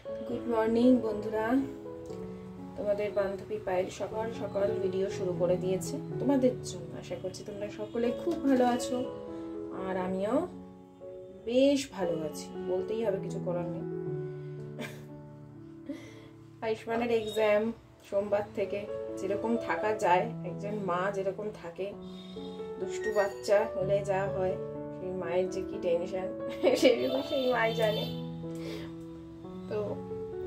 Good morning বন্ধুরা, তোমাদের বান্ধবী পায়েল সকাল সকাল ভিডিও শুরু করে দিয়েছে তোমাদের জন্য। আশা করছি তোমরা সকলে খুব ভালো আছো আর আমিও বেশ ভালো আছি, বলতেই হবে, কিছু করার নেই। আয়ুষ্মানের এক্সাম সোমবার থেকে, যেরকম থাকা যায় একজন মা যেরকম থাকে, দুষ্টু বাচ্চা হলে যা হয় সেই মায়ের যে কি টেনশন সেই মাই জানে। তো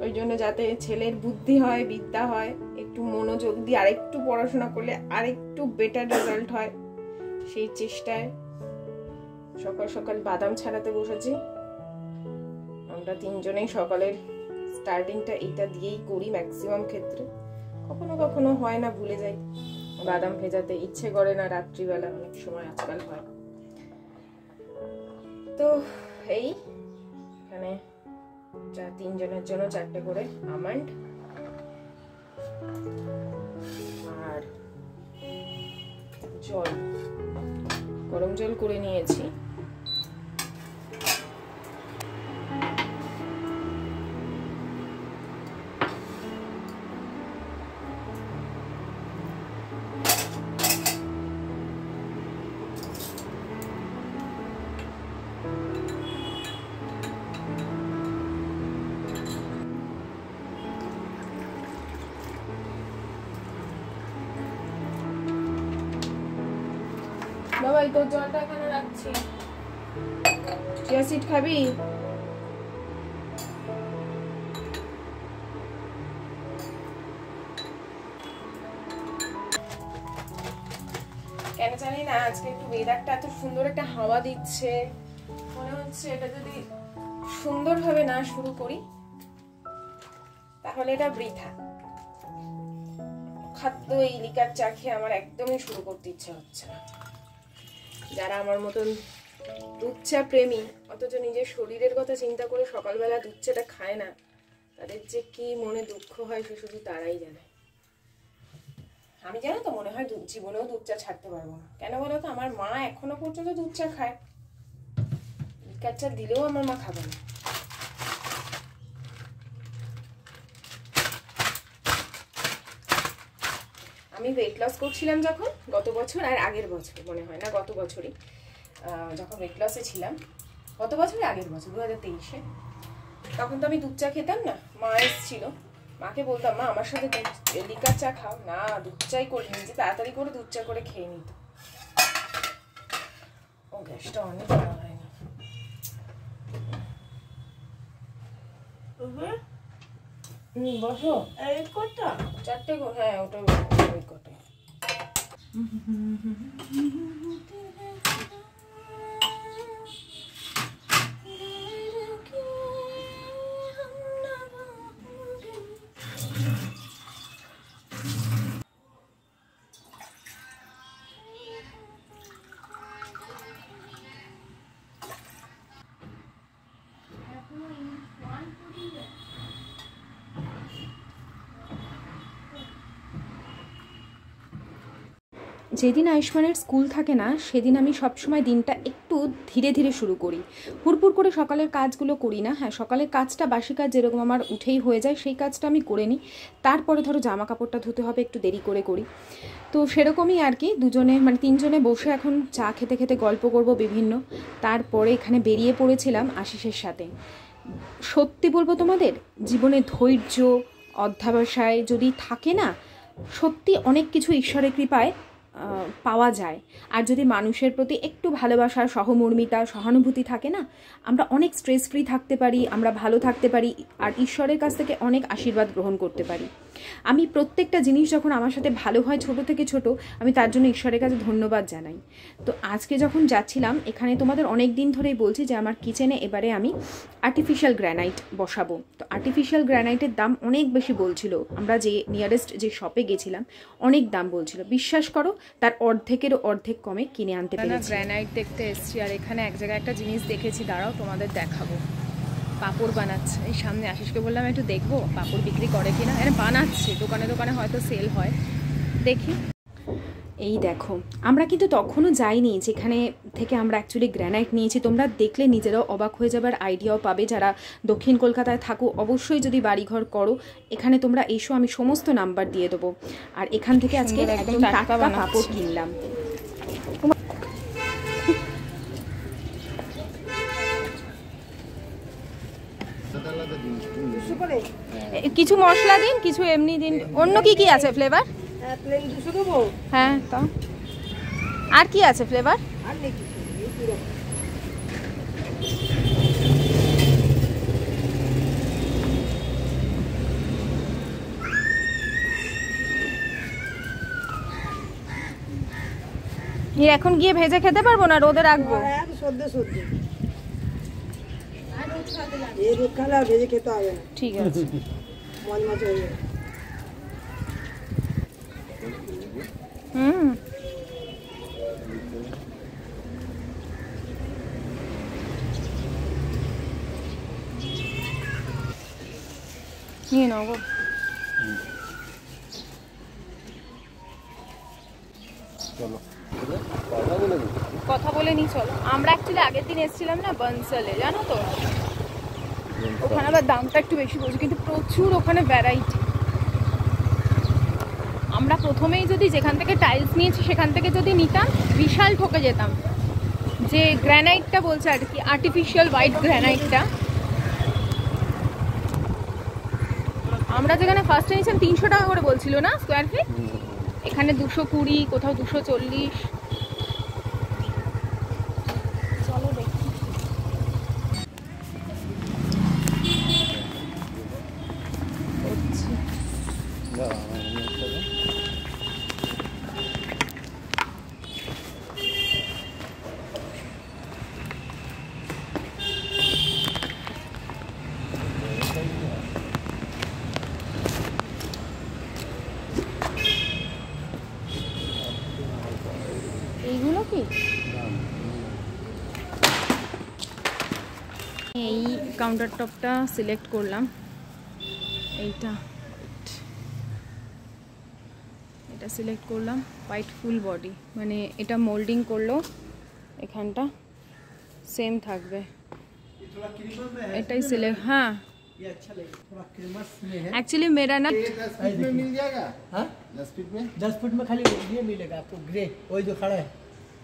ওই জন্য যাতে ছেলের বুদ্ধি হয়, বিদ্যা হয়, একটু মনোযোগ দিয়ে আরেকটু পড়াশোনা করলে আরেকটু বেটার রেজাল্ট হয়, সেই চেষ্টায় সকাল সকাল বাদাম ছাড়াতে বসেছি। আমরা তিনজনেই সকালের স্টার্টিংটা এইটা দিয়েই করি ম্যাক্সিমাম ক্ষেত্রে। কখনো কখনো হয় না, ভুলে যাই, বাদাম ভেজাতে ইচ্ছে করে না রাত্রিবেলা, অনেক সময় আজকাল হয়। তো এই এখানে তিনজনের জন্য 4টে করে আমন্ড আর জল, গরম জল করে নিয়েছি। বাবা, এই তোর জলটা এখানে রাখছি। চিয়া সিড খাবি? কেন জানি না আজকে একটু ওয়েদারটা এত সুন্দর, একটা হাওয়া দিচ্ছে, মনে হচ্ছে এটা যদি সুন্দরভাবে না শুরু করি তাহলে এটা বৃথা। খাদ্য এই লিকার চা খেয়ে আমার একদমই শুরু করতে ইচ্ছা হচ্ছে না। যারা আমার মতন দুধ চা প্রেমী অথচ নিজের শরীরের কথা চিন্তা করে সকালবেলা দুধ চাটা খায় না, তাদের যে কি মনে দুঃখ হয় সে শুধু তারাই জানে। আমি জানো তো, মনে হয় জীবনেও দুধ চা ছাড়তে পারবো না। কেন বলো তো, আমার মা এখনো পর্যন্ত দুধ চা খায়, লিকার চা দিলেও আমার মা খাবে না। আমি ওয়েট লস করছিলাম যখন, গত বছর আর আগের বছর মনে হয় না, গত বছরই যখন ওয়েট লসে ছিলাম, গত বছরই আগের বছর 2023-এ, তখন তো আমি দুধ চা খেতাম না। মা এসেছিল, মাকে বলতাম, মা আমার সাথে লিকার চা খাও না, দুধ চাই করে নিজে তাড়াতাড়ি করে দুধ চা করে খেয়ে নিত। ও গ্যাসটা অনেক করা হয়নি। বসো, এই কটা 4টে, হ্যাঁ ওটা ওই কটা। যেদিন আয়ুষ্মানের স্কুল থাকে না সেদিন আমি সবসময় দিনটা একটু ধীরে ধীরে শুরু করি, হুড়পুড় করে সকালের কাজগুলো করি না। হ্যাঁ, সকালের কাজটা, বাসি কাজ যেরকম আমার উঠেই হয়ে যায়, সেই কাজটা আমি করে নিই। তারপরে ধরো জামা কাপড়টা ধুতে হবে, একটু দেরি করে করি। তো সেরকমই আর কি, দুজনে মানে তিনজনে বসে এখন চা খেতে খেতে গল্প করব বিভিন্ন। তারপরে এখানে বেরিয়ে পড়েছিলাম আশিসের সাথে। সত্যি বলবো তোমাদের, জীবনে ধৈর্য অধ্যাবসায় যদি থাকে না, সত্যি অনেক কিছু ঈশ্বরের কৃপায় পাওয়া যায়। আর যদি মানুষের প্রতি একটু ভালোবাসা, সহমর্মিতা, সহানুভূতি থাকে না, আমরা অনেক স্ট্রেস ফ্রি থাকতে পারি, আমরা ভালো থাকতে পারি, আর ঈশ্বরের কাছ থেকে অনেক আশীর্বাদ গ্রহণ করতে পারি। আমি প্রত্যেকটা জিনিস যখন আমার সাথে ভালো হয়, ছোট থেকে ছোট, আমি তার জন্য ঈশ্বরের কাছে ধন্যবাদ জানাই। তো আজকে যখন যাচ্ছিলাম, এখানে তোমাদের অনেক দিন ধরেই বলছি যে আমার কিচেনে এবারে আমি আর্টিফিশিয়াল গ্রানাইট বসাবো। তো আর্টিফিশিয়াল গ্রানাইটের দাম অনেক বেশি বলছিল, আমরা যে নিয়ারেস্ট যে শপে গেছিলাম অনেক দাম বলছিল। বিশ্বাস করো, তার অর্ধেকেরও অর্ধেক কমে কিনে আনতে পেরেছি। গ্রানাইট দেখতে এসেছি, আর এখানে এক জায়গায় একটা জিনিস দেখেছি, দাঁড়াও তোমাদের দেখাবো। পাপড় বানাচ্ছে, এই সামনে আশিসকে বললাম একটু দেখবো পাপড় বিক্রি করে কিনা। বানাচ্ছে, দোকানে দোকানে হয়তো সেল হয়, দেখি। এই দেখো, আমরা কিন্তু তখনও যাইনি যেখানে থেকে আমরা অ্যাকচুয়ালি গ্র্যানাইট নিয়েছি। তোমরা দেখলে নিজেরাও অবাক হয়ে যাবার আইডিয়াও পাবে। যারা দক্ষিণ কলকাতায় থাকো, অবশ্যই যদি বাড়িঘর করো এখানে তোমরা এসো, আমি সমস্ত নাম্বার দিয়ে দেবো। আর এখান থেকে আজকে একদম টাটকা পাপড় কিনলাম। কিছু মশলা দিন, কিছু এমনি দিন। অন্য কি কি আছে ফ্লেভার? হ্যাঁ, তাও আর কি আছে ফ্লেভার? এখন গিয়ে ভেজে খেতে পারবো না, রোদে রাখবো? ঠিক আছে। নিয়ে নাও গো। কথা বলে নি, চলো। আমরা অ্যাকচুয়ালি আগের দিন এসেছিলাম না বনসলে, জানো তো, ওখানে আবার দামটা একটু বেশি বলছে, কিন্তু প্রচুর ওখানে ভ্যারাইটি। আমরা প্রথমেই যদি যেখান থেকে টাইলস নিয়েছি সেখান থেকে যদি নিতাম, বিশাল ঠকে যেতাম। যে গ্র্যানাইটটা বলছে আর কি, আর্টিফিশিয়াল হোয়াইট গ্র্যানাইটটা, আমরা যেখানে ফার্স্টে নিয়েছিলাম 300 টাকা করে বলছিল না স্কোয়ার ফিট, এখানে 220, কোথাও 240। চলো দেখি। এইগুলো কি? এই কাউন্টার টপটা সিলেক্ট করলাম, এইটা এটা সিলেক্ট করলাম, হোয়াইট ফুল বডি, মানে এটা মোল্ডিং করলো এখানটা সেম থাকবে, এটাই सिलेक्ट। हाँ ये अच्छा लगेगा, थोड़ा क्रीमस में है एक्चुअली मेरा ना। 10 फीट में मिल जाएगा? हाँ 10 फीट में, 10 फीट में खाली ये मिलेगा आपको, ग्रे वही जो खड़ा है,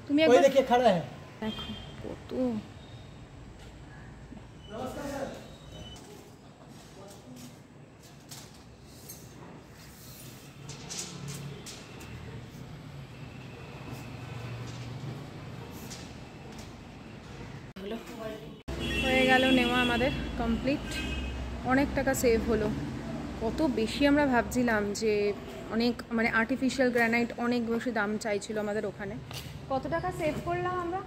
तुम ये देखिए खड़ा है, देखो কত। नमस्कार सर। হয়ে গেল নেওয়া আমাদের কমপ্লিট। অনেক টাকা সেভ হলো। কত বেশি আমরা ভাবছিলাম যে অনেক, মানে আর্টিফিশিয়াল গ্রানাইট অনেক বেশি দাম চাইছিল আমাদের ওখানে। কত টাকা সেভ করলাম আমরা?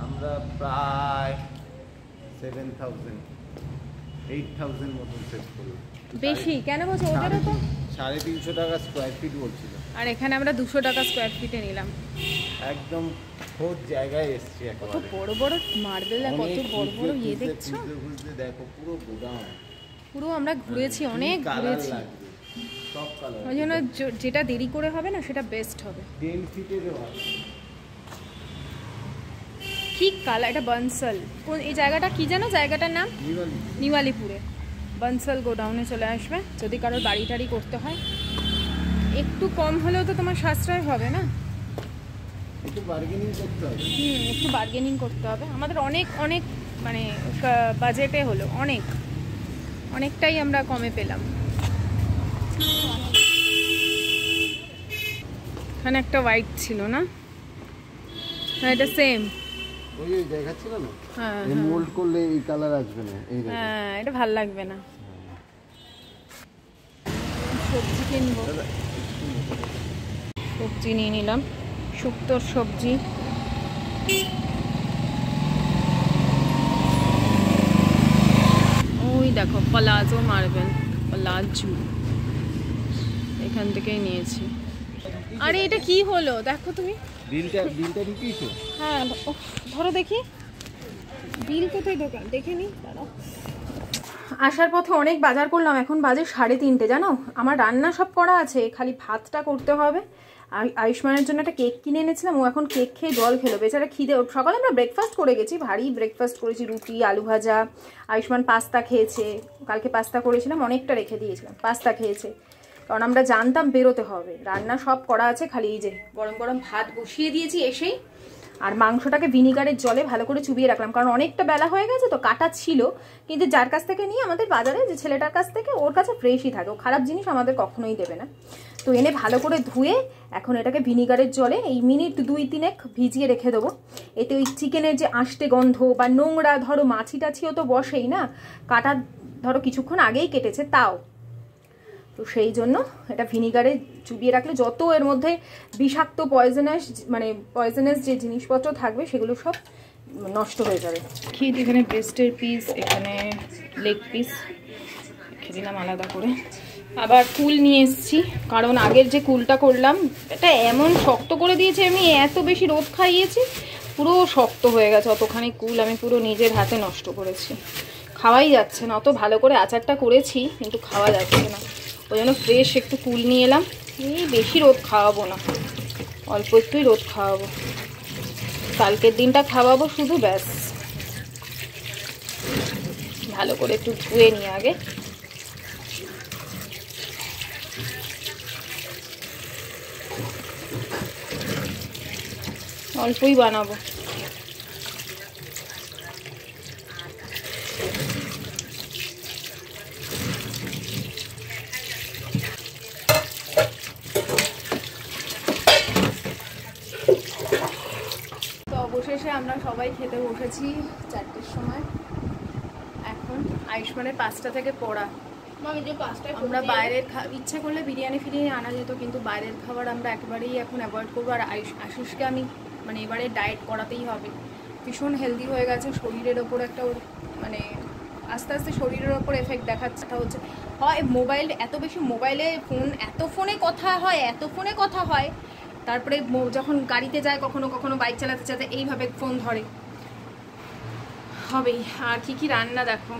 আমরা প্রায় 7000 8000 মতো সেভ করলাম। বেশি কেন বলছো? ওটারও তো 350 টাকা স্কোয়ার ফিট বলছিল, আর এখানে আমরা 200 টাকা স্কোয়ার ফিটে নিলাম। একদম খোঁজ জায়গায় এসছি একেবারে। কত বড় বড় মার্বেল, কত বড় বড় ইয়ে দেখছো, দেখো পুরো গোদাম, পুরো আমরা ঘুরেছি, অনেক ঘুরেছি। সব কালার, ওই জন্য যেটা দেরি করে হবে না সেটা বেস্ট হবে। 10 ফিটের হয়। কি কালার এটা? বনসল। কোন এই জায়গাটা কি জানো? জায়গাটার নাম নিওয়ালিপুরে। বনসল গোডাউনে চলে আসবে যদি কারোর বাড়ি টাড়ি করতে হয়। একটু কম হলেও তো তোমার সাশ্রয় হবে না? একটু বার্গেনিং করতে হবে। একটু বার্গেনিং করতে হবে। আমাদের অনেক অনেক মানে বাজেটে হলো, অনেকটাই আমরা কমে পেলাম। এখানে একটা হোয়াইট ছিল না? হ্যাঁ এটা সেম, ওই দেখাচ্ছিল না? হ্যাঁ এই মোল্ড করলে এই কালার আসবে না, এই দেখো। হ্যাঁ এটা ভালো লাগবে না। সবজি কিনবো, সবজি নিয়ে নিলাম, শুক্তোর সবজি। ওই দেখো পলাজো মার্বেল, পলাজু এখান থেকেই নিয়েছি। আরে এটা কি হলো দেখো তুমি? বিলটা ঢুকিয়েছো? হ্যাঁ ধরো দেখি, বিল কোথায় ঢোকান দেখে নি, দাঁড়াও। আসার পথে অনেক বাজার করলাম, এখন বাজে 3:30, জানো। আমার রান্না সব করা আছে, খালি ভাতটা করতে হবে। আয়ুষ্মানের জন্য একটা কেক কিনে এনেছিলাম, ও এখন কেক খেয়ে জল খেলো, বেচারা খিদে। সকালে আমরা ব্রেকফাস্ট করে গেছি, ভারী ব্রেকফাস্ট করেছি, রুটি আলু ভাজা। আয়ুষ্মান পাস্তা খেয়েছে, কালকে পাস্তা করেছিলাম, অনেকটা রেখে দিয়েছিলাম, পাস্তা খেয়েছে। কারণ আমরা জানতাম বেরোতে হবে, রান্না সব করা আছে, খালি এই যে গরম গরম ভাত বসিয়ে দিয়েছি এসেই। আর মাংসটাকে ভিনিগারের জলে ভালো করে চুবিয়ে রাখলাম, কারণ অনেকটা বেলা হয়ে গেছে তো, কাটা ছিল। কিন্তু যার কাছ থেকে নিয়ে আমাদের বাজারে, যে ছেলেটার কাছ থেকে, ওর কাছে ফ্রেশই থাকে, ও খারাপ জিনিস আমাদের কখনোই দেবে না। তো এনে ভালো করে ধুয়ে এখন এটাকে ভিনিগারের জলে এই মিনিট 2-3 ভিজিয়ে রেখে দেবো। এতে ওই চিকেনের যে আষ্টে গন্ধ বা নোংরা, ধরো মাছি টাছিও তো বসেই না, কাটা ধরো কিছুক্ষণ আগেই কেটেছে তাও, তো সেই জন্য এটা ভিনিগারে চুবিয়ে রাখলে যত এর মধ্যে বিষাক্ত পয়জনাস যে জিনিসপত্র থাকবে সেগুলো সব নষ্ট হয়ে যাবে। খেয়ে এখানে ব্রেস্টের পিস, এখানে লেগ পিস খেয়ে দিলাম আলাদা করে। আবার কুল নিয়ে এসেছি, কারণ আগের যে কুলটা করলাম এটা এমন শক্ত করে দিয়েছে, আমি এত বেশি রোদ খাইয়েছি, পুরো শক্ত হয়ে গেছে। অতখানি কুল আমি পুরো নিজের হাতে নষ্ট করেছি, খাওয়াই যাচ্ছে না। অত ভালো করে আচারটা করেছি কিন্তু খাওয়া যাচ্ছে না, ওই জন্য ফ্রেশ একটু কুল নিয়ে এলাম। এই বেশি রোদ খাওয়াবো না, অল্প একটুই রোদ খাওয়াবো, কালকের দিনটা খাওয়াবো শুধু, ব্যাস। ভালো করে একটু ধুয়ে নিয়ে আগে, অল্পই বানাবো। অবশেষে আমরা সবাই খেতে বসেছি 4টের সময়। এখন আয়ুষ্মানের 5টা থেকে পড়া। আমরা বাইরের ইচ্ছা করলে বিরিয়ানি ফিরিয়ানি আনা যেত, কিন্তু বাইরের খাবার আমরা একেবারেই এখন অ্যাভয়েড করবো। আর আশিসকে আমি এবারে ডায়েট করাতেই হবে, ভীষণ হেলদি হয়ে গেছে, শরীরের ওপর একটা মানে আস্তে আস্তে শরীরের ওপর এফেক্ট দেখাচ্ছে। হচ্ছে হয় মোবাইল, এত বেশি মোবাইলে ফোনে কথা হয়, তারপরে যখন গাড়িতে যায়, কখনো কখনো বাইক চালাতে চালাতে এইভাবে ফোন ধরে, হবেই। আর কি রান্না দেখো,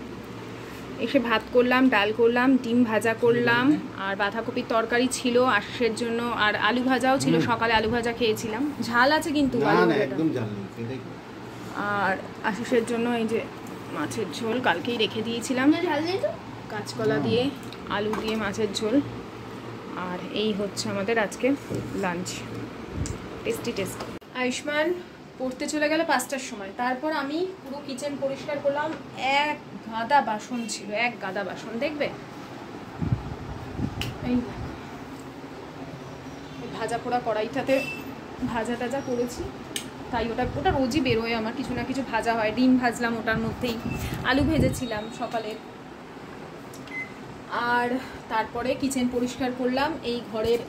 এসে ভাত করলাম, ডাল করলাম, ডিম ভাজা করলাম, আর বাঁধাকপির তরকারি ছিল আশিসের জন্য, আর আলু ভাজাও ছিল, সকালে আলু ভাজা খেয়েছিলাম, ঝাল আছে কিন্তু আর আশিসের জন্য এই যে মাছের ঝোল কালকেই রেখে দিয়েছিলাম, কাঁচকলা দিয়ে আলু দিয়ে মাছের ঝোল। আর এই হচ্ছে আমাদের আজকে লাঞ্চ, টেস্টি। আয়ুষ্মান পড়তে চলে গেল 5টার সময়, তারপর আমি পুরো কিচেন পরিষ্কার করলাম। এক গাদা বাসন ছিল, দেখবে এই ভাজা পোড়া কড়াইটাতে ভাজা টাজা করেছি, তাই ওটা রোজই বেরোয় আমার, কিছু না কিছু ভাজা হয়। ডিম ভাজলাম ওটার মধ্যেই, আলু ভেজেছিলাম সকালে। আর তারপরে কিচেন পরিষ্কার করলাম, এই ঘরের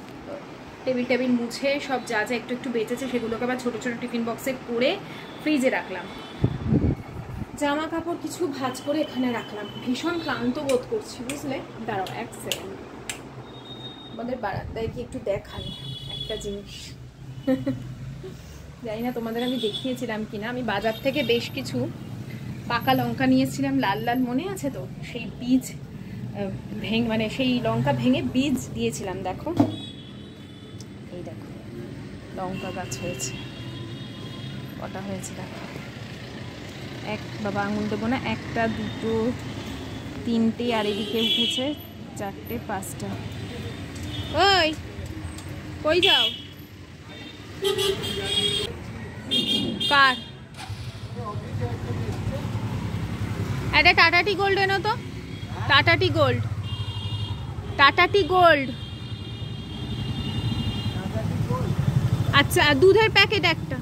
টেবিল মুছে সব যা যা একটু বেঁচেছে সেগুলোকে আবার ছোটো ছোটো টিফিন বক্সে করে ফ্রিজে রাখলাম। জামা কাপড় কিছু ভাঁজ করে এখানে রাখলাম, ভীষণ ক্লান্ত বোধ করছি, বুঝলে। দাঁড়াও 1 সেকেন্ড, আমাদের বারান্দায় কি একটু দেখাই একটা জিনিস। জানি না তোমাদের আমি দেখিয়েছিলাম কিনা, আমি বাজার থেকে বেশ কিছু পাকা লঙ্কা নিয়েছিলাম, লাল লাল, মনে আছে তো? সেই বীজ সেই লঙ্কা ভেঙে বীজ দিয়েছিলাম। দেখো, এই দেখো লঙ্কা গাছ হয়েছে, কটা হয়েছে দেখো, বাবা আঙুল দেবো না, 1টা 2টো 3টে, আর এদিকে উঠেছে 4টে 5টা। ওই কই যাও? কার? একটা টাটা টি গোল্ড এনো তো, টাটা টি গোল্ড। আচ্ছা, দুধের প্যাকেট একটা।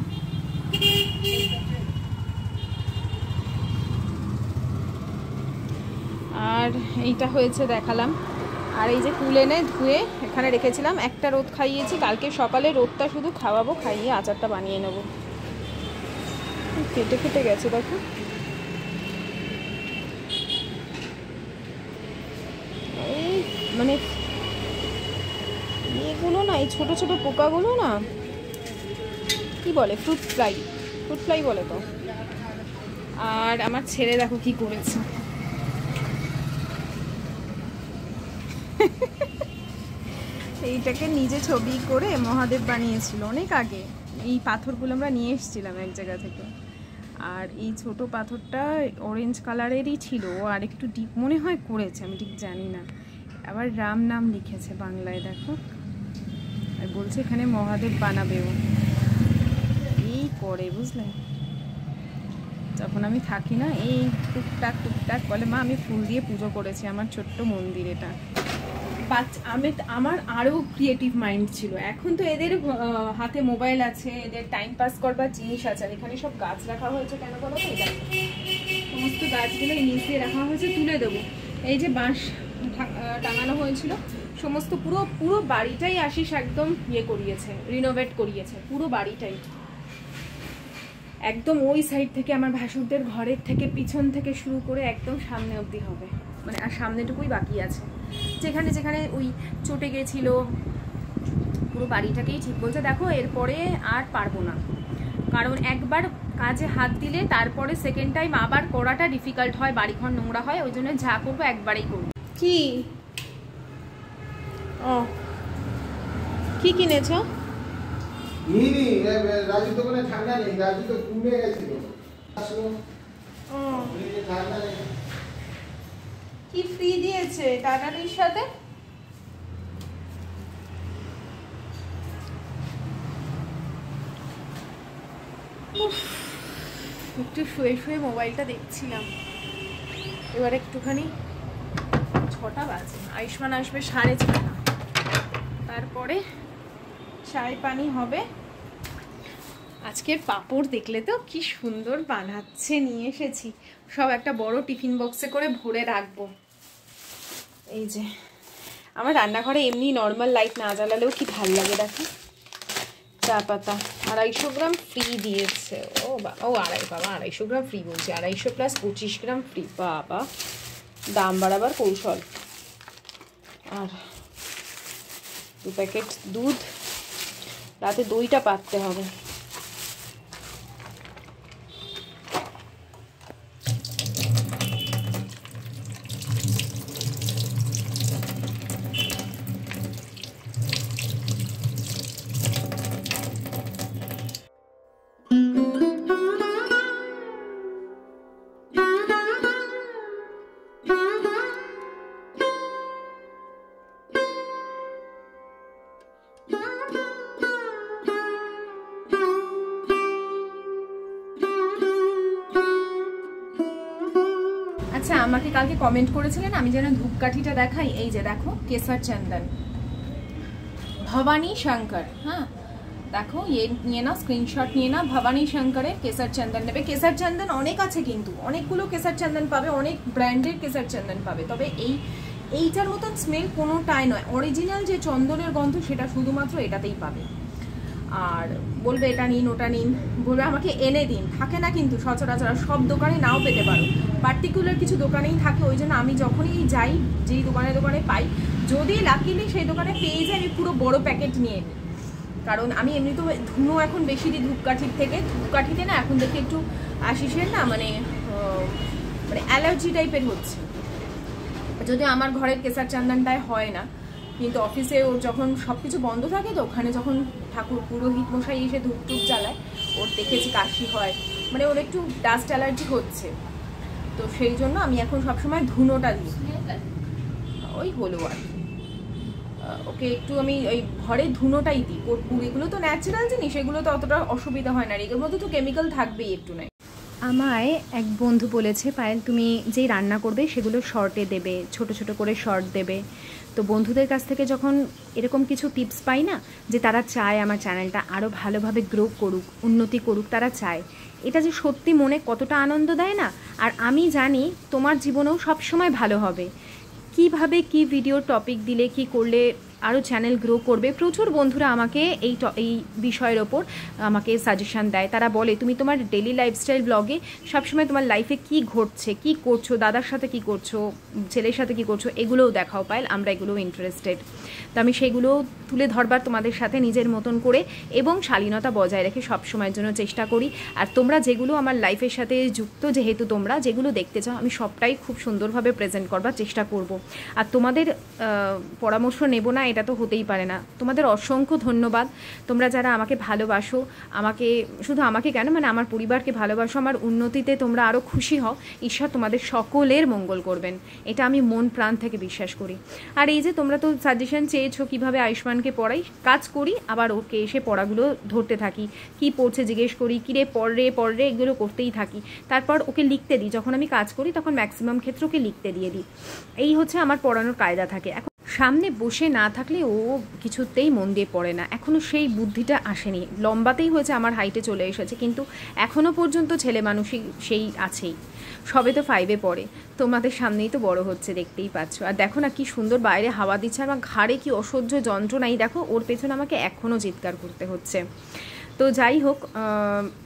আর এইটা হয়েছে দেখালাম। আর এই যে কুল এনে ধুয়ে এখানে রেখেছিলাম, একটা রোদ খাইয়েছি, কালকে সকালে রোদটা শুধু খাওয়াবো, খাইয়ে আচারটা বানিয়ে নেব। কেটে গেছে দেখো, এই মানে এগুলো না, এই ছোট ছোট পোকাগুলো না, কি বলে, ফ্রুট ফ্লাই বলে তো। আর আমার ছেলে দেখো কি করেছে, এইটাকে নিজে ছবি করে মহাদেব বানিয়েছিল অনেক আগে। এই পাথরগুলো আমরা নিয়ে এসেছিলাম এক জায়গা থেকে। আর এই ছোট পাথরটা অরেঞ্জ কালারেরই ছিল, আর একটু ডিপ মনে হয় করেছে, আমি ঠিক জানি না। আবার রাম নাম লিখেছে বাংলায়, দেখো। আর বলছে এখানে মহাদেব বানাবেও। এই করে বুঝলে, যখন আমি থাকি না এই টুকটাক টুকটাক বলে, মা আমি ফুল দিয়ে পুজো করেছি আমার ছোট্ট মন্দির। এটা আমার আরও ক্রিয়েটিভ মাইন্ড ছিল। এখন তো এদের হাতে মোবাইল আছে, এদের টাইম পাস করবার জিনিস আছে। আর এখানে সব গাছ রাখা হয়েছে কেন বলো তো? এটা সমস্ত গাছগুলো এই নিচ দিয়ে রাখা হয়েছে, তুলে দেবো। এই যে বাঁশ টাঙানো হয়েছিল, সমস্ত পুরো বাড়িটাই আশিস একদম ইয়ে করিয়েছে, রিনোভেট করিয়েছে পুরো বাড়িটাই। একদম ওই সাইড থেকে আমার ভাসুরদের ঘরের থেকে পিছন থেকে শুরু করে একদম সামনে অবধি হবে, মানে আর সামনেটুকুই বাকি আছে। যেখানে যেখানে ওই চটে গেছিল পুরো বাড়িটাকেই ঠিক বলছে। দেখো এরপরে আর পারবো না, কারণ একবার কাজে হাত দিলে তারপরে সেকেন্ড টাইম আবার করাটা ডিফিকাল্ট হয়, বাড়িঘর নোংরা হয়। ওই জন্য যা করবো একবারেই করবো। কি ও কি কিনেছো? রাজু দোকানে ঠান্ডা নেই, রাজু তো কমে গেছিল। কি ফ্রি দিয়েছে টাটারির সাথে? একটু শুয়ে শুয়ে মোবাইলটা দেখছিলাম। এবার একটুখানি 6টা বাজে, আয়ুষ্মান আসবে 6:30, তারপরে চায় পানি হবে। আজকের পাঁপড় দেখলে তো কি সুন্দর বানাচ্ছে, নিয়ে এসেছি সব একটা বড় টিফিন বক্সে করে ভরে রাখবো। এই যে আমার রান্নাঘরে এমনি নর্মাল লাইট না জ্বালালেও কি ভাল লাগে, দেখো। চা পাতা 250 গ্রাম ফ্রি দিয়েছে। ও 250 গ্রাম ফ্রি বলছে, 250 প্লাস 25 গ্রাম ফ্রি। বাবা, দাম বাড়াবার কৌশল। আর 2 প্যাকেট দুধ, রাতে দইটা পাততে হবে। আচ্ছা, আমাকে কালকে কমেন্ট করেছিলেন আমি যেন ধূপকাঠিটা দেখাই। এই যে দেখো, কেসার চন্দন, ভবানী শঙ্কর। হ্যাঁ দেখো, নিয়ে নাও, স্ক্রিনশট নিয়ে নাও। ভবানী শঙ্করের কেসার চন্দন নেবে। কেসার চন্দন অনেক আছে কিন্তু, অনেকগুলো কেসার চন্দন পাবে, অনেক ব্র্যান্ডের কেসার চন্দন পাবে। তবে এইটার মতন স্মেল কোনোটাই নয়। অরিজিনাল যে চন্দনের গন্ধ সেটা শুধুমাত্র এটাতেই পাবে। আর বলবে এটা নিন ওটা নিন, বলবে আমাকে এনে দিন, থাকে না কিন্তু সচরাচর, সব দোকানে নাও পেতে পারো, পার্টিকুলার কিছু দোকানেই থাকে। ওই জন্য আমি যখনই যাই, যেই দোকানে পাই, যদি লাকিলি সেই দোকানে পেয়ে যাই, আমি পুরো বড় প্যাকেট নিয়ে নিই। কারণ আমি এমনি তো ধুনো এখন বেশি দিই ধূপকাঠির থেকে। ধূপকাঠিতে না এখন দেখি একটু আশিসের না মানে অ্যালার্জি টাইপের হচ্ছে। যদি আমার ঘরের কেসার চন্দনটায় হয় না, কিন্তু অফিসে ওর যখন সব কিছু বন্ধ থাকে, তো ওখানে যখন ঠাকুর পুরোহিত মশাই এসে ধূপ টুপ জ্বালায়, ওর দেখেছি কাশি হয়, মানে ওর একটু ডাস্ট অ্যালার্জি হচ্ছে। তো সেই জন্য আমি এখন সবসময় ধুনোটা দিই। ওই হলো আর ওকে একটু আমি ওই ঘরে ধুনোটাই দিই। কর্পূর এগুলো তো ন্যাচারাল জিনিস, এগুলো তো অতটা অসুবিধা হয় না। এর মধ্যে তো কেমিক্যাল থাকবেই একটু নাই। আমায় এক বন্ধু বলেছে, পায়েল তুমি যেই রান্না করবে সেগুলো শর্টে দেবে, ছোট ছোট করে শর্ট দেবে। তো বন্ধুদের কাছ থেকে যখন এরকম কিছু টিপস পাই না, যে তারা চায় আমার চ্যানেলটা আরও ভালোভাবে গ্রো করুক, উন্নতি করুক, তারা চায়, এটা যে সত্যি মনে কতটা আনন্দ দেয় না। আর আমি জানি তোমার জীবনেও সবসময় ভালো হবে। কিভাবে কি ভিডিও টপিক দিলে কি করলে আরও চ্যানেল গ্রো করবে। প্রচুর বন্ধুরা আমাকে এই বিষয়ের ওপর আমাকে সাজেশান দেয়। তারা বলে তুমি তোমার ডেলি লাইফস্টাইল ব্লগে সবসময় তোমার লাইফে কি ঘটছে, কি করছো, দাদার সাথে কি করছো, ছেলের সাথে কি করছো, এগুলোও দেখাও পায়েল, আমরা এগুলোও ইন্টারেস্টেড। তো আমি সেগুলো তুলে ধরবার তোমাদের সাথে নিজের মতন করে এবং শালীনতা বজায় রেখে সবসময়ের জন্য চেষ্টা করি। আর তোমরা যেগুলো আমার লাইফের সাথে যুক্ত, যেহেতু তোমরা যেগুলো দেখতে চাও, আমি সবটাই খুব সুন্দরভাবে প্রেজেন্ট করবার চেষ্টা করব। আর তোমাদের পরামর্শ নেব না এটা তো হতেই পারে না। তোমাদের অসংখ্য ধন্যবাদ, তোমরা যারা আমাকে ভালোবাসো, আমাকে শুধু আমাকে কেন, মানে আমার পরিবারকে ভালোবাসো, আমার উন্নতিতে তোমরা আরও খুশি হও। ঈশ্বর তোমাদের সকলের মঙ্গল করবেন, এটা আমি মন প্রাণ থেকে বিশ্বাস করি। আর এই যে তোমরা তো সাজেশন চেয়েছো কীভাবে আয়ুষ্মানকে পড়াই, কাজ করি আবার ওকে এসে পড়াগুলো ধরতে থাকি, কি পড়ছে জিজ্ঞেস করি, কিরে পড় রে এগুলো করতেই থাকি। তারপর ওকে লিখতে দিই, যখন আমি কাজ করি তখন ম্যাক্সিমাম ক্ষেত্রে ওকে লিখতে দিয়ে দিই। এই হচ্ছে আমার পড়ানোর কায়দা থাকে। এখন সামনে বসে না থাকলে ও কিছুতেই মন দিয়ে পড়ে না, এখনও সেই বুদ্ধিটা আসেনি। লম্বাতেই হয়েছে, আমার হাইটে চলে এসেছে, কিন্তু এখনও পর্যন্ত ছেলে মানুষই সেই আছেই। সবে তো 5-এ পড়ে, তোমাদের সামনেই তো বড় হচ্ছে, দেখতেই পাচ্ছ। আর দেখো না কি সুন্দর বাইরে হাওয়া দিচ্ছে, আমার ঘাড়ে কি অসহ্য যন্ত্রণাই, দেখো ওর পেছনে আমাকে এখনও চিৎকার করতে হচ্ছে। তো যাই হোক,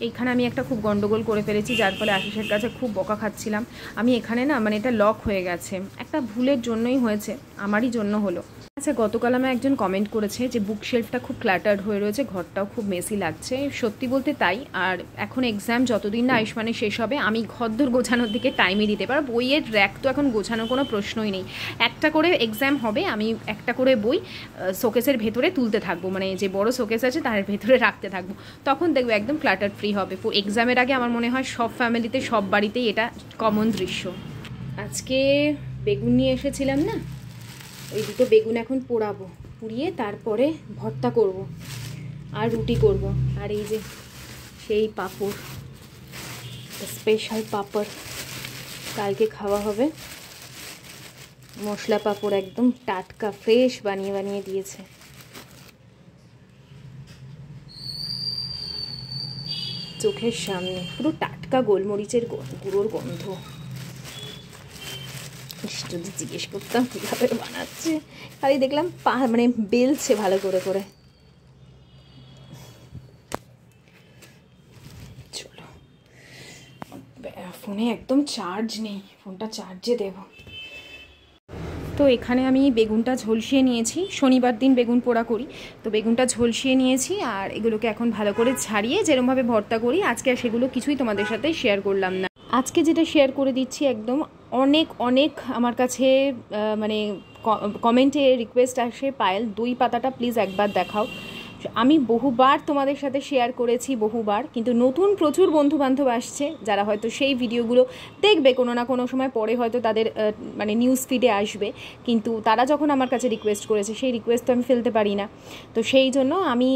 এইখানে আমি একটা খুব গন্ডগোল করে ফেলেছি, যার ফলে আশিসের কাছে খুব বকা খাচ্ছিলাম। আমি এখানে না, মানে এটা লক হয়ে গেছে, একটা ভুলের জন্যই হয়েছে, আমারই জন্য হলো। আচ্ছা, গতকাল আমার একজন কমেন্ট করেছে যে বুক শেলফটা খুব ক্ল্যাটার্ড হয়ে রয়েছে, ঘরটাও খুব মেসি লাগছে। সত্যি বলতে তাই। আর এখন এক্সাম যতদিন না আয়ুষ্মানের শেষ হবে, আমি ঘরদোর গোছানোর দিকে টাইমই দিতে পারবো। বইয়ের র্যাক তো এখন গোছানোর কোনো প্রশ্নই নেই। একটা করে এক্সাম হবে, আমি একটা করে বই শোকেসের ভেতরে তুলতে থাকবো, মানে যে বড় শোকেস আছে তার ভেতরে রাখতে থাকবো, তখন দেখবো একদম ক্ল্যাটার ফ্রি হবে। এক্সামের আগে আমার মনে হয় সব ফ্যামিলিতে, সব বাড়িতেই এটা কমন দৃশ্য। আজকে বেগুন নিয়ে এসেছিলাম না, ওই দুটো বেগুন এখন পোড়াবো, পুড়িয়ে তারপরে ভর্তা করব আর রুটি করব। আর এই যে সেই পাঁপড়, স্পেশাল পাঁপড় কালকে খাওয়া হবে, মশলা পাঁপড় একদম টাটকা ফ্রেশ বানিয়ে দিয়েছে। চোখের সামনে পুরো টাটকা গোলমরিচের গুঁড়োর গন্ধ। যদি জিজ্ঞেস করতাম কীভাবে বানাচ্ছে, খালি দেখলাম মানে বেলছে ভালো করে করে। চলো, ফোনে একদম চার্জ নেই, ফোনটা চার্জে দেব। তো এখানে আমি বেগুনটা ঝলসিয়ে নিয়েছি, শনিবার দিন বেগুন পোড়া করি, তো বেগুনটা ঝলসিয়ে নিয়েছি। আর এগুলোকে এখন ভালো করে ছাড়িয়ে যেরকমভাবে ভর্তা করি, আজকে আর সেগুলো কিছুই তোমাদের সাথে শেয়ার করলাম না। আজকে যেটা শেয়ার করে দিচ্ছি, একদম অনেক আমার কাছে মানে কমেন্টে রিকোয়েস্ট আসে, পায়েল দই পাতাটা প্লিজ একবার দেখাও। আমি বহুবার তোমাদের সাথে শেয়ার করেছি, বহুবার, কিন্তু নতুন প্রচুর বন্ধুবান্ধব আসছে যারা হয়তো সেই ভিডিওগুলো দেখবে কোনো না কোনো সময়, পরে হয়তো তাদের মানে নিউজ ফিডে আসবে, কিন্তু তারা যখন আমার কাছে রিকোয়েস্ট করেছে সেই রিকোয়েস্ট তো আমি ফেলতে পারি না। তো সেই জন্য আমি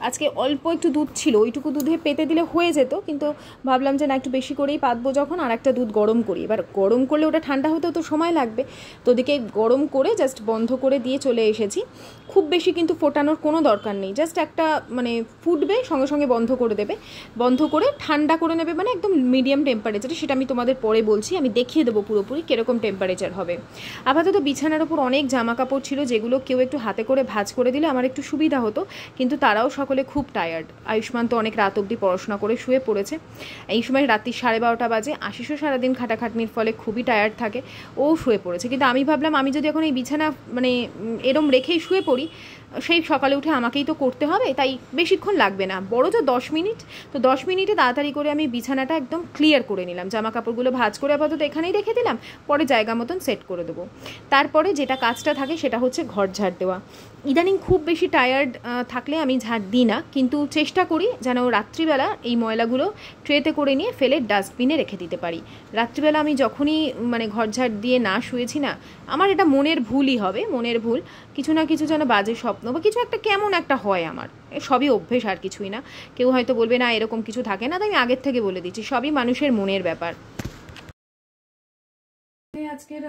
আজকে অল্প একটু দুধ ছিল, ওইটুকু দুধে পেতে দিলে হয়ে যেত, কিন্তু ভাবলাম যে না, একটু বেশি করেই পাতবো যখন, আর একটা দুধ গরম করি। এবার গরম করলে ওটা ঠান্ডা হতেও তো সময় লাগবে, তো ওদিকে গরম করে জাস্ট বন্ধ করে দিয়ে চলে এসেছি। খুব বেশি কিন্তু ফোটানোর কোনো দরকার নেই, জাস্ট একটা মানে ফুটবে, সঙ্গে সঙ্গে বন্ধ করে দেবে, বন্ধ করে ঠান্ডা করে নেবে, মানে একদম মিডিয়াম টেম্পারেচারে। সেটা আমি তোমাদের পরে বলছি, আমি দেখিয়ে দেবো পুরোপুরি কীরকম টেম্পারেচার হবে। আপাতত বিছানার ওপর অনেক জামা কাপড় ছিল, যেগুলো কেউ একটু হাতে করে ভাঁজ করে দিলে আমার একটু সুবিধা হতো, কিন্তু তারাও সকলে খুব টায়ার্ড। আয়ুষ্মান তো অনেক রাত অবধি পড়াশোনা করে শুয়ে পড়েছে, এই সময় রাত্রি 12:30 বাজে। আশিসও সারাদিন খাটাখাটনির ফলে খুবই টায়ার্ড থাকে, ও শুয়ে পড়েছে। কিন্তু আমি ভাবলাম আমি যদি এখন এই বিছানা মানে এরম রেখেই শুয়ে পড়ি, সেই সকালে উঠে আমাকেই তো করতে হবে, তাই বেশিক্ষণ লাগবে না, বড় তো 10 মিনিট। তো 10 মিনিটে তাড়াতাড়ি করে আমি বিছানাটা একদম ক্লিয়ার করে নিলাম, জামা কাপড়গুলো ভাঁজ করে আপাতত এখানেই রেখে দিলাম, পরে জায়গা মতন সেট করে দেবো। তারপরে যেটা কাজটা থাকে সেটা হচ্ছে ঘর ঝাড় দেওয়া। ইদানিং খুব বেশি টায়ার্ড থাকলে আমি ঝাড় দিই না, কিন্তু চেষ্টা করি যেন রাত্রিবেলা এই ময়লাগুলো ট্রেতে করে নিয়ে ফেলে ডাস্টবিনে রেখে দিতে পারি। রাত্রিবেলা আমি যখনই মানে ঘর ঝাড় দিয়ে না শুয়েছি না, আমার এটা মনের ভুলই হবে, মনের ভুল, কিছু না কিছু যেন বাজে স্বপ্ন বা কিছু একটা কেমন একটা হয় আমার, সবই অভ্যেস আর কিছুই না। কেউ হয়তো বলবে না এরকম কিছু থাকে না, তাই আমি আগের থেকে বলে দিচ্ছি, সবই মানুষের মনের ব্যাপার। আজকের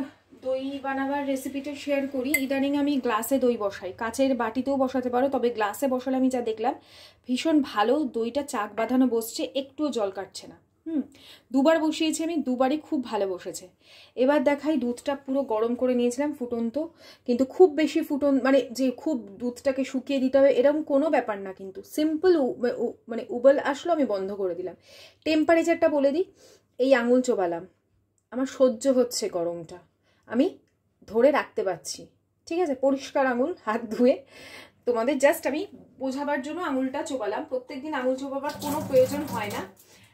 দই বানাবার রেসিপিটা শেয়ার করি। ইদানিং আমি গ্লাসে দই বসাই, কাচের বাটিতেও বসাতে পারো, তবে গ্লাসে বসালে আমি যা দেখলাম ভীষণ ভালো, দইটা চাক বাঁধানো বসছে, একটুও জল কাটছে না। দুবার বসিয়েছি আমি, দুবারই খুব ভালো বসেছে। এবার দেখাই, দুধটা পুরো গরম করে নিয়েছিলাম ফুটন্ত, কিন্তু খুব বেশি মানে যে খুব দুধটাকে শুকিয়ে দিতে হবে এরকম কোনো ব্যাপার না, কিন্তু সিম্পল মানে উবল আসলো আমি বন্ধ করে দিলাম। টেম্পারেচারটা বলে দিই, এই আঙুল চোবালাম, আমার সহ্য হচ্ছে গরমটা, আমি ধরে রাখতে পারছি, ঠিক আছে, পরিষ্কার আঙুল, হাত ধুয়ে। তোমাদের জাস্ট আমি বোঝাবার জন্য আঙুলটা চোবালাম। প্রত্যেকদিন আঙুল চোবাবার কোনো প্রয়োজন হয় না,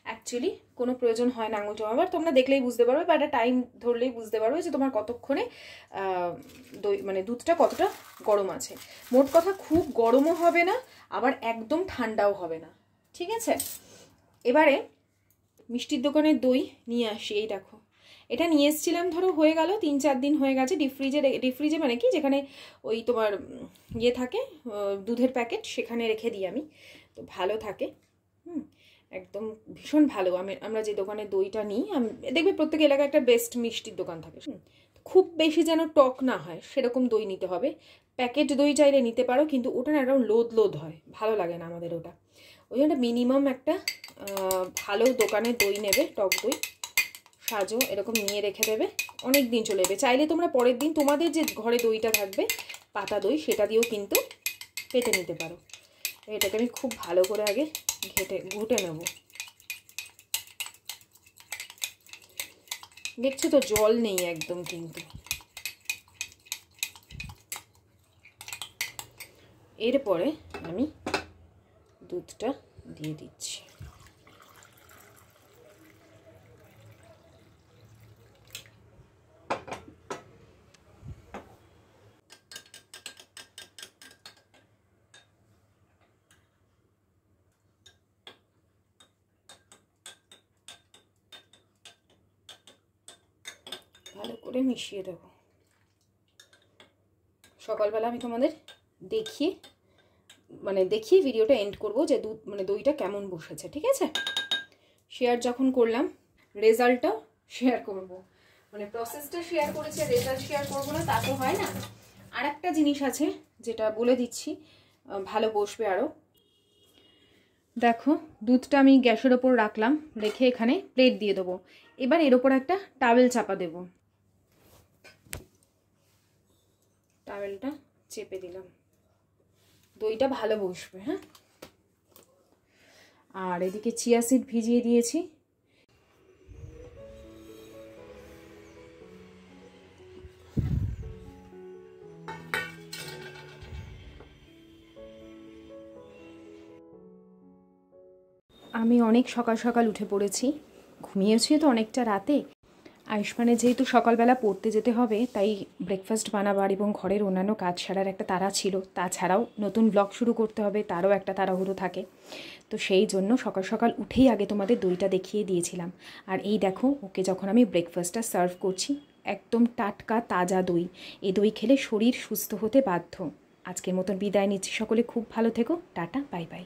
অ্যাকচুয়ালি কোনো প্রয়োজন হয় না আঙুল চোবাবার, তোমরা দেখলেই বুঝতে পারবে বা একটা টাইম ধরলেই বুঝতে পারবে যে তোমার কতক্ষণে দই মানে দুধটা কতটা গরম আছে। মোট কথা খুব গরমও হবে না, আবার একদম ঠান্ডাও হবে না, ঠিক আছে। এবারে মিষ্টির দোকানের দই নিয়ে আসি, এই দেখো, এটা নিয়ে এসেছিলাম ধরো হয়ে গেল 3-4 দিন হয়ে গেছে, ডিপ ফ্রিজে মানে কি যেখানে ওই তোমার ইয়ে থাকে দুধের প্যাকেট, সেখানে রেখে দিই আমি, তো ভালো থাকে। একদম ভীষণ ভালো। আমরা যে দোকানে দইটা নিই, দেখবে প্রত্যেক এলাকায় একটা বেস্ট মিষ্টির দোকান থাকে, খুব বেশি যেন টক না হয় সেরকম দই নিতে হবে। প্যাকেট দই চাইলে নিতে পারো, কিন্তু ওটা না এরকম লোদ হয়, ভালো লাগে না আমাদের ওটা। ওই জন্য মিনিমাম একটা ভালো দোকানের দই নেবে, টক দই সাজো এরকম নিয়ে রেখে দেবে, অনেক দিন চলে যাবে। চাইলে তোমরা পরের দিন তোমাদের যে ঘরে দইটা থাকবে পাতা দই, সেটা দিয়েও কিন্তু পেতে নিতে পারো। এটাকে আমি খুব ভালো করে আগে ঘুটে নেব। দেখছো তো জল নেই একদম, কিন্তু এরপরে আমি দুধটা দিয়ে দিচ্ছি। ভালো করে মিশিয়ে দেব। সকালবেলা আমি তোমাদের দেখিয়ে ভিডিওটা এন্ড করব যে দইটা কেমন বসেছে, ঠিক আছে। শেয়ার যখন করলাম, রেজাল্টটাও শেয়ার করব, মানে প্রসেসটা শেয়ার করেছে, রেজাল্ট শেয়ার করবো না তা তো হয় না। আর একটা জিনিস আছে যেটা বলে দিচ্ছি, ভালো বসবে আরও। দেখো দুধটা আমি গ্যাসের ওপর রাখলাম, রেখে এখানে প্লেট দিয়ে দেবো। এবার এর ওপর একটা টাওয়েল চাপা দেবো, টাওয়েলটা চেপে দিলাম, দইটা ভালো বসবে। হ্যাঁ, আর এদিকে চিয়া সিড ভিজিয়ে দিয়েছি, আমি অনেক সকাল সকাল উঠে পড়েছি, ঘুমিয়েছি তো অনেকটা রাতে। আয়ুষ্মানের যেহেতু সকালবেলা পড়তে যেতে হবে, তাই ব্রেকফাস্ট বানাবার এবং ঘরের অন্যান্য কাজ সারার একটা তাড়া ছিল। তাছাড়াও নতুন ব্লগ শুরু করতে হবে, তারও একটা তাড়াহুড়ো থাকে। তো সেই জন্য সকাল সকাল উঠেই আগে তোমাদের দইটা দেখিয়ে দিয়েছিলাম। আর এই দেখো, ওকে যখন আমি ব্রেকফাস্টটা সার্ভ করছি, একদম টাটকা তাজা দই। এই দই খেলে শরীর সুস্থ হতে বাধ্য। আজকের মতন বিদায় নিচ্ছি, সকলে খুব ভালো থেকো, টাটা, বাই বাই।